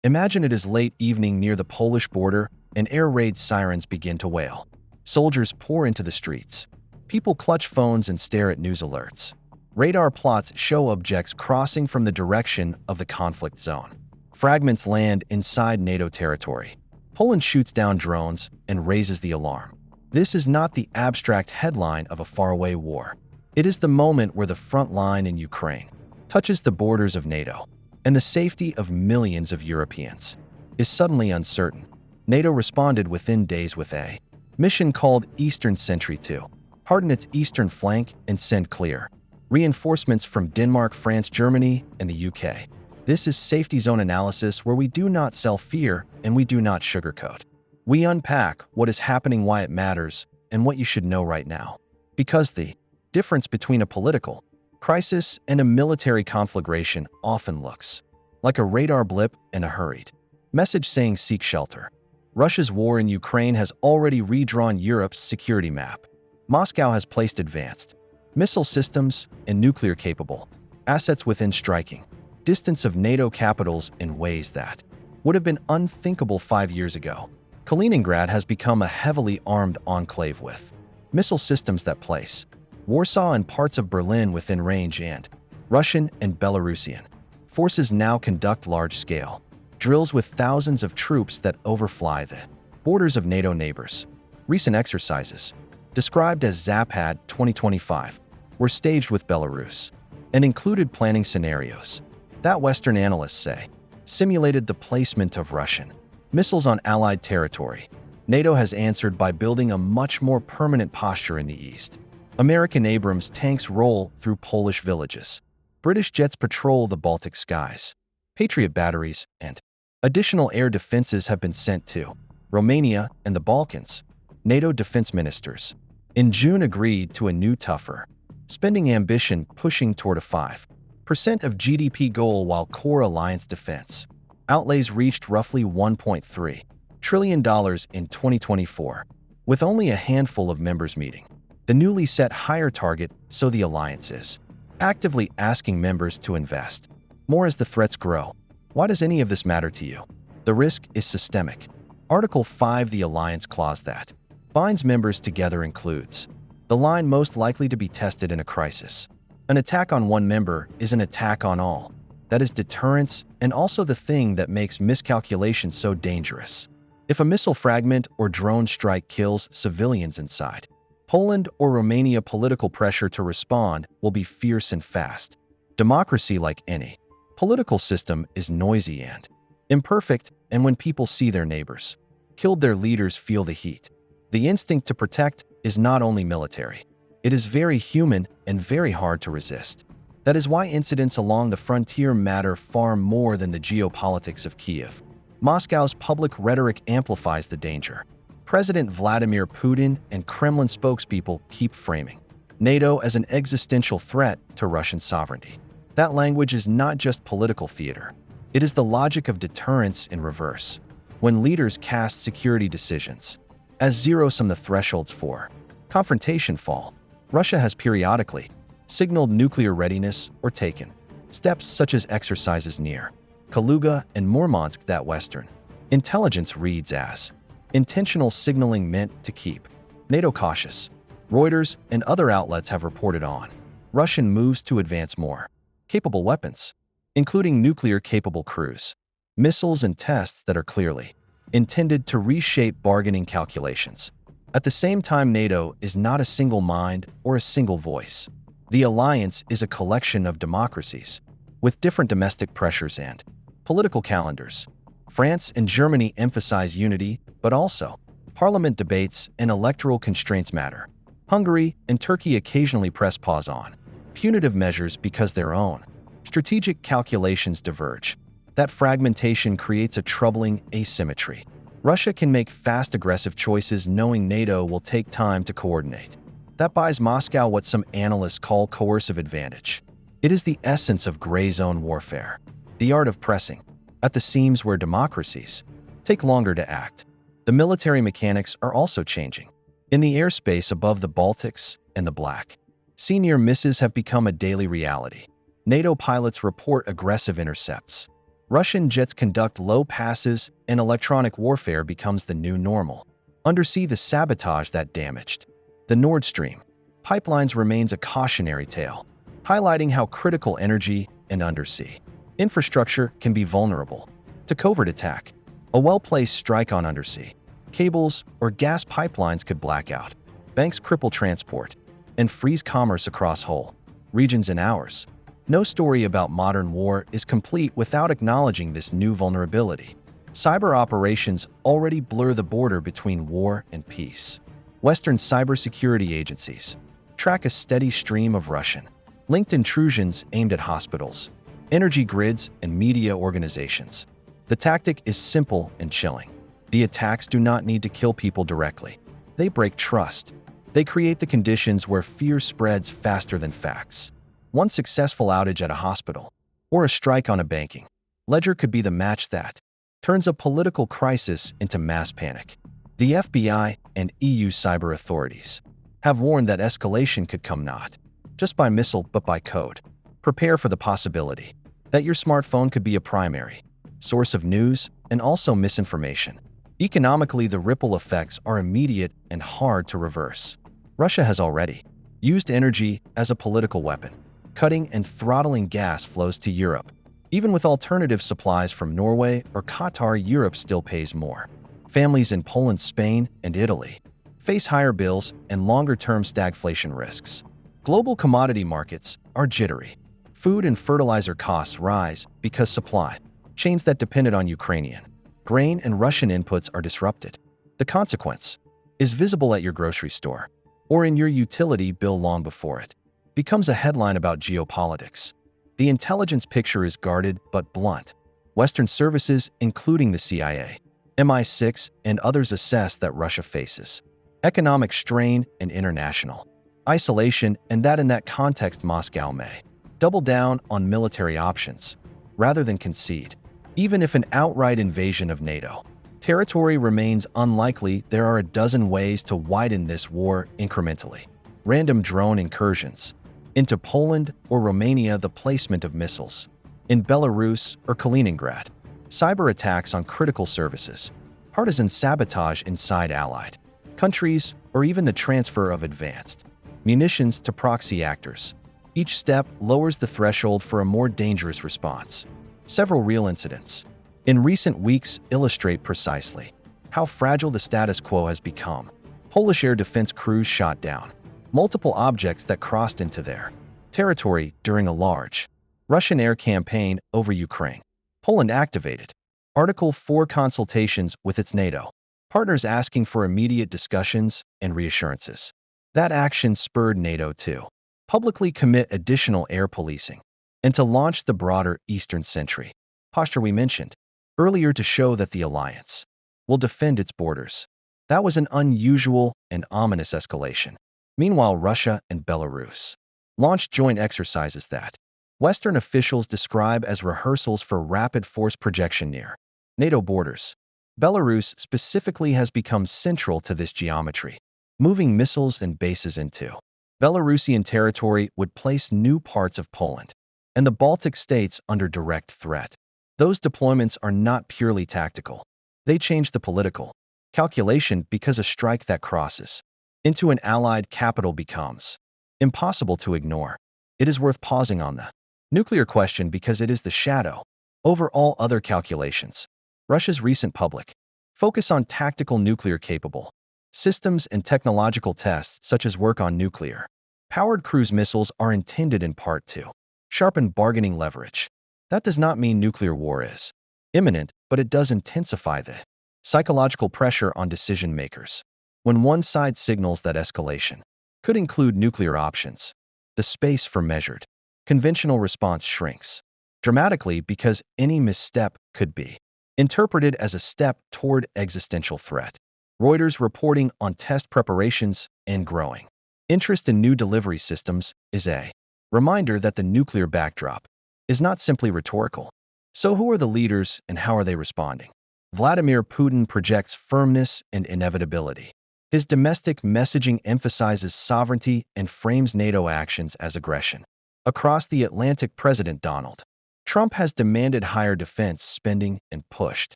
Imagine it is late evening near the Polish border and air raid sirens begin to wail. Soldiers pour into the streets. People clutch phones and stare at news alerts. Radar plots show objects crossing from the direction of the conflict zone. Fragments land inside NATO territory. Poland shoots down drones and raises the alarm. This is not the abstract headline of a faraway war. It is the moment where the front line in Ukraine touches the borders of NATO, and the safety of millions of Europeans is suddenly uncertain. NATO responded within days with a mission called Eastern Sentry 2, harden its eastern flank and send clear reinforcements from Denmark, France, Germany, and the UK. This is safety zone analysis where we do not sell fear and we do not sugarcoat. We unpack what is happening, why it matters, and what you should know right now. Because the difference between a political crisis and a military conflagration often looks like a radar blip and a hurried message saying seek shelter. Russia's war in Ukraine has already redrawn Europe's security map. Moscow has placed advanced missile systems and nuclear-capable assets within striking distance of NATO capitals in ways that would have been unthinkable 5 years ago. Kaliningrad has become a heavily armed enclave with missile systems that place Warsaw and parts of Berlin within range, and Russian and Belarusian forces now conduct large-scale drills with thousands of troops that overfly the borders of NATO neighbors. Recent exercises, described as Zapad 2025, were staged with Belarus and included planning scenarios that Western analysts say simulated the placement of Russian missiles on Allied territory. NATO has answered by building a much more permanent posture in the east. American Abrams tanks roll through Polish villages. British jets patrol the Baltic skies. Patriot batteries and additional air defenses have been sent to Romania and the Balkans. NATO defense ministers in June agreed to a new tougher spending ambition pushing toward a 5% of GDP goal, while core alliance defense outlays reached roughly $1.3 trillion in 2024, with only a handful of members meeting the newly set higher target. So the alliance is actively asking members to invest more as the threats grow. Why does any of this matter to you? The risk is systemic. Article 5, the alliance clause that binds members together, includes the line most likely to be tested in a crisis. An attack on one member is an attack on all. That is deterrence, and also the thing that makes miscalculation so dangerous. If a missile fragment or drone strike kills civilians inside Poland or Romania, political pressure to respond will be fierce and fast. Democracy, like any political system, is noisy and imperfect, and when people see their neighbors killed, their leaders feel the heat. The instinct to protect is not only military. It is very human and very hard to resist. That is why incidents along the frontier matter far more than the geopolitics of Kiev. Moscow's public rhetoric amplifies the danger. President Vladimir Putin and Kremlin spokespeople keep framing NATO as an existential threat to Russian sovereignty. That language is not just political theater. It is the logic of deterrence in reverse. When leaders cast security decisions as zero-sum, the thresholds for confrontation fall. Russia has periodically signaled nuclear readiness or taken steps such as exercises near Kaluga and Murmansk that Western intelligence reads as intentional signaling meant to keep NATO cautious. Reuters and other outlets have reported on Russian moves to advance more capable weapons, including nuclear-capable cruise missiles, and tests that are clearly intended to reshape bargaining calculations. At the same time, NATO is not a single mind or a single voice. The alliance is a collection of democracies with different domestic pressures and political calendars. France and Germany emphasize unity, but also parliament debates and electoral constraints matter. Hungary and Turkey occasionally press pause on punitive measures because their own strategic calculations diverge. That fragmentation creates a troubling asymmetry. Russia can make fast, aggressive choices knowing NATO will take time to coordinate. That buys Moscow what some analysts call coercive advantage. It is the essence of gray zone warfare, the art of pressing at the seams where democracies take longer to act. The military mechanics are also changing. In the airspace above the Baltics and the Black Sea, near misses have become a daily reality. NATO pilots report aggressive intercepts Russian jets conduct low passes, and electronic warfare becomes the new normal. Undersea, the sabotage that damaged the Nord Stream pipelines remains a cautionary tale, highlighting how critical energy and undersea infrastructure can be vulnerable to covert attack. A well-placed strike on undersea cables or gas pipelines could black out, banks cripple transport, and freeze commerce across whole regions in hours. No story about modern war is complete without acknowledging this new vulnerability. Cyber operations already blur the border between war and peace. Western cybersecurity agencies track a steady stream of Russian-linked intrusions aimed at hospitals, energy grids, and media organizations. The tactic is simple and chilling. The attacks do not need to kill people directly. They break trust. They create the conditions where fear spreads faster than facts. One successful outage at a hospital or a strike on a banking ledger could be the match that turns a political crisis into mass panic. The FBI and EU cyber authorities have warned that escalation could come not just by missile but by code. Prepare for the possibility that your smartphone could be a primary source of news and also misinformation. Economically, the ripple effects are immediate and hard to reverse. Russia has already used energy as a political weapon, cutting and throttling gas flows to Europe. Even with alternative supplies from Norway or Qatar, Europe still pays more. Families in Poland, Spain, and Italy face higher bills and longer-term stagflation risks. Global commodity markets are jittery. Food and fertilizer costs rise because supply chains that depended on Ukrainian grain and Russian inputs are disrupted. The consequence is visible at your grocery store or in your utility bill long before it becomes a headline about geopolitics. The intelligence picture is guarded but blunt. Western services, including the CIA, MI6, and others, assess that Russia faces economic strain and international isolation, and that in that context Moscow may double down on military options rather than concede. Even if an outright invasion of NATO territory remains unlikely, there are a dozen ways to widen this war incrementally. Random drone incursions into Poland or Romania, the placement of missiles in Belarus or Kaliningrad, cyber attacks on critical services, partisan sabotage inside allied countries, or even the transfer of advanced munitions to proxy actors. Each step lowers the threshold for a more dangerous response. Several real incidents in recent weeks illustrate precisely how fragile the status quo has become. Polish air defense crews shot down multiple objects that crossed into their territory during a large Russian air campaign over Ukraine. Poland activated Article 4 consultations with its NATO partners, asking for immediate discussions and reassurances. That action spurred NATO to publicly commit additional air policing and to launch the broader Eastern Sentry posture we mentioned earlier to show that the alliance will defend its borders. That was an unusual and ominous escalation. Meanwhile, Russia and Belarus launched joint exercises that Western officials describe as rehearsals for rapid force projection near NATO borders. Belarus specifically has become central to this geometry. Moving missiles and bases into Belarusian territory would place new parts of Poland and the Baltic states under direct threat. Those deployments are not purely tactical. They change the political calculation because a strike that crosses into an allied capital becomes impossible to ignore. It is worth pausing on the nuclear question because it is the shadow over all other calculations. Russia's recent public focus on tactical nuclear-capable systems and technological tests, such as work on nuclear-powered cruise missiles, are intended in part to sharpen bargaining leverage. That does not mean nuclear war is imminent, but it does intensify the psychological pressure on decision-makers. When one side signals that escalation could include nuclear options, the space for measured, conventional response shrinks dramatically because any misstep could be interpreted as a step toward existential threat. Reuters reporting on test preparations and growing interest in new delivery systems is a reminder that the nuclear backdrop is not simply rhetorical. So who are the leaders and how are they responding? Vladimir Putin projects firmness and inevitability. His domestic messaging emphasizes sovereignty and frames NATO actions as aggression. Across the Atlantic, President Donald Trump has demanded higher defense spending and pushed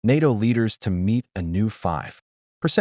NATO leaders to meet a new 5%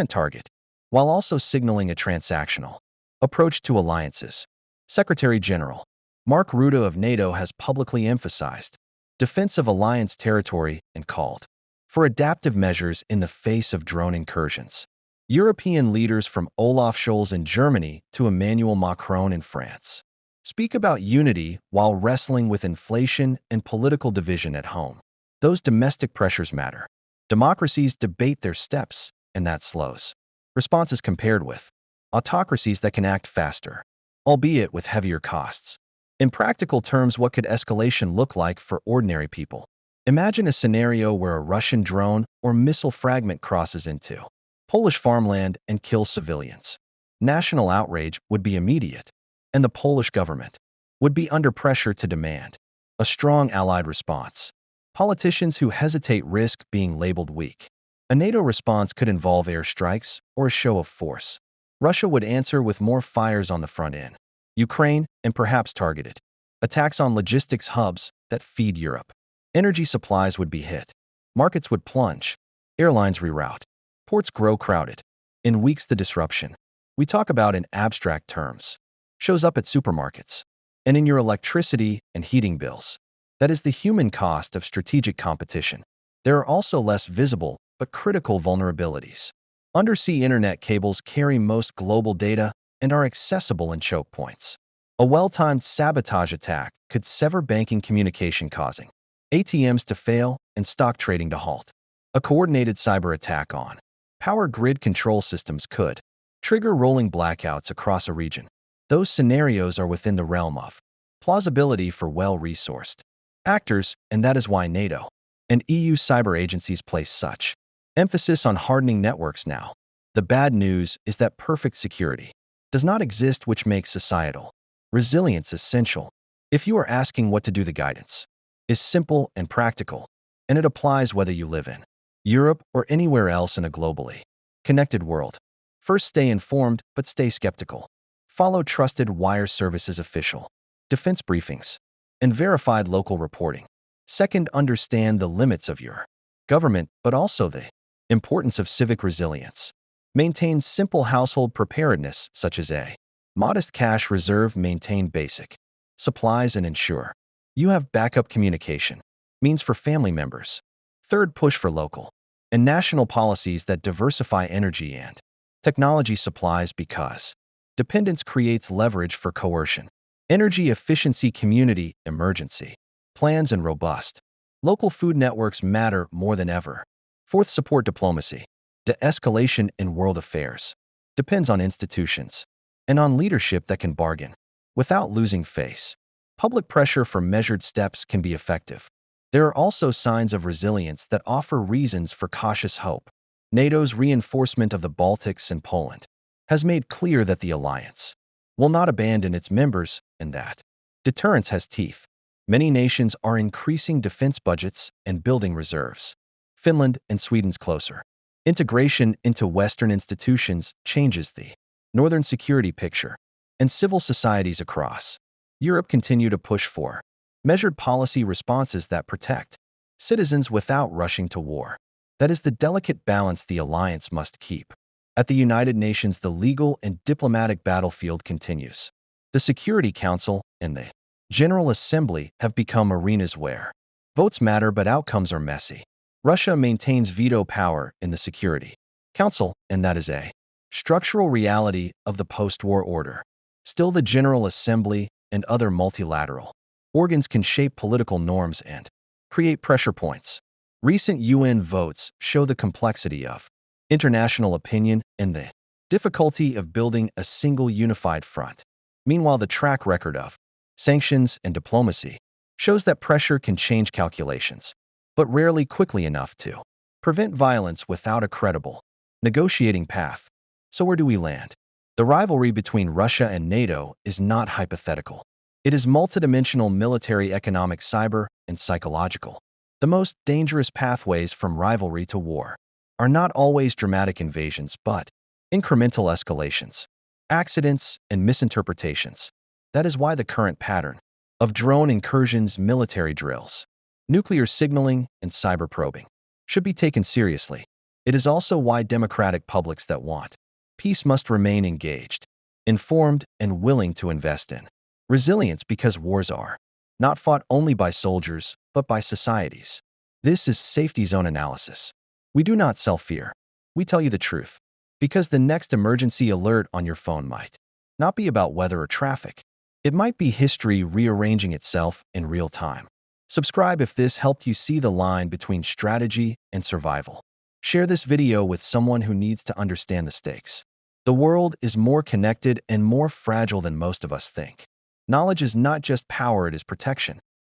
target, while also signaling a transactional approach to alliances. Secretary General Mark Rutte of NATO has publicly emphasized defense of alliance territory and called for adaptive measures in the face of drone incursions. European leaders from Olaf Scholz in Germany to Emmanuel Macron in France speak about unity while wrestling with inflation and political division at home. Those domestic pressures matter. Democracies debate their steps, and that slows responses compared with autocracies that can act faster, albeit with heavier costs. In practical terms, what could escalation look like for ordinary people? Imagine a scenario where a Russian drone or missile fragment crosses into Polish farmland and kills civilians. National outrage would be immediate, and the Polish government would be under pressure to demand a strong allied response. Politicians who hesitate risk being labeled weak. A NATO response could involve airstrikes or a show of force. Russia would answer with more fires on the front end. Ukraine, and perhaps targeted attacks on logistics hubs that feed Europe. Energy supplies would be hit. Markets would plunge. Airlines reroute. Ports grow crowded. In weeks, the disruption we talk about in abstract terms shows up at supermarkets and in your electricity and heating bills. That is the human cost of strategic competition. There are also less visible but critical vulnerabilities. Undersea internet cables carry most global data and are accessible in choke points. A well-timed sabotage attack could sever banking communication, causing ATMs to fail and stock trading to halt. A coordinated cyber attack on power grid control systems could trigger rolling blackouts across a region. Those scenarios are within the realm of plausibility for well-resourced actors, and that is why NATO and EU cyber agencies place such emphasis on hardening networks now. The bad news is that perfect security does not exist, which makes societal resilience essential. If you are asking what to do, the guidance is simple and practical, and it applies whether you live in Europe or anywhere else in a globally connected world. First, stay informed, but stay skeptical. Follow trusted wire services official defense briefings and verified local reporting. Second, understand the limits of your government, but also the importance of civic resilience. Maintain simple household preparedness, such as a modest cash reserve, maintain basic supplies, and ensure you have backup communication means for family members. Third, push for local and national policies that diversify energy and technology supplies, because dependence creates leverage for coercion. Energy efficiency, community emergency plans, and robust local food networks matter more than ever. Fourth, support diplomacy. De-escalation in world affairs depends on institutions and on leadership that can bargain without losing face. Public pressure for measured steps can be effective. There are also signs of resilience that offer reasons for cautious hope. NATO's reinforcement of the Baltics and Poland has made clear that the alliance will not abandon its members and that deterrence has teeth. Many nations are increasing defense budgets and building reserves. Finland and Sweden's closer integration into Western institutions changes the northern security picture, and civil societies across Europe continue to push for measured policy responses that protect citizens without rushing to war. That is the delicate balance the alliance must keep. At the United Nations, the legal and diplomatic battlefield continues. The Security Council and the General Assembly have become arenas where votes matter but outcomes are messy. Russia maintains veto power in the Security Council, and that is a structural reality of the post-war order. Still, the General Assembly and other multilateral organs can shape political norms and create pressure points. Recent UN votes show the complexity of international opinion and the difficulty of building a single unified front. Meanwhile, the track record of sanctions and diplomacy shows that pressure can change calculations, but rarely quickly enough to prevent violence without a credible negotiating path. So where do we land? The rivalry between Russia and NATO is not hypothetical. It is multidimensional: military, economic, cyber, and psychological. The most dangerous pathways from rivalry to war are not always dramatic invasions, but incremental escalations, accidents, and misinterpretations. That is why the current pattern of drone incursions, military drills, nuclear signaling, and cyber probing should be taken seriously. It is also why democratic publics that want peace must remain engaged, informed, and willing to invest in resilience, because wars are not fought only by soldiers, but by societies. This is Safety Zone Analysis. We do not sell fear. We tell you the truth. Because the next emergency alert on your phone might not be about weather or traffic. It might be history rearranging itself in real time. Subscribe if this helped you see the line between strategy and survival. Share this video with someone who needs to understand the stakes. The world is more connected and more fragile than most of us think. Knowledge is not just power, it is protection.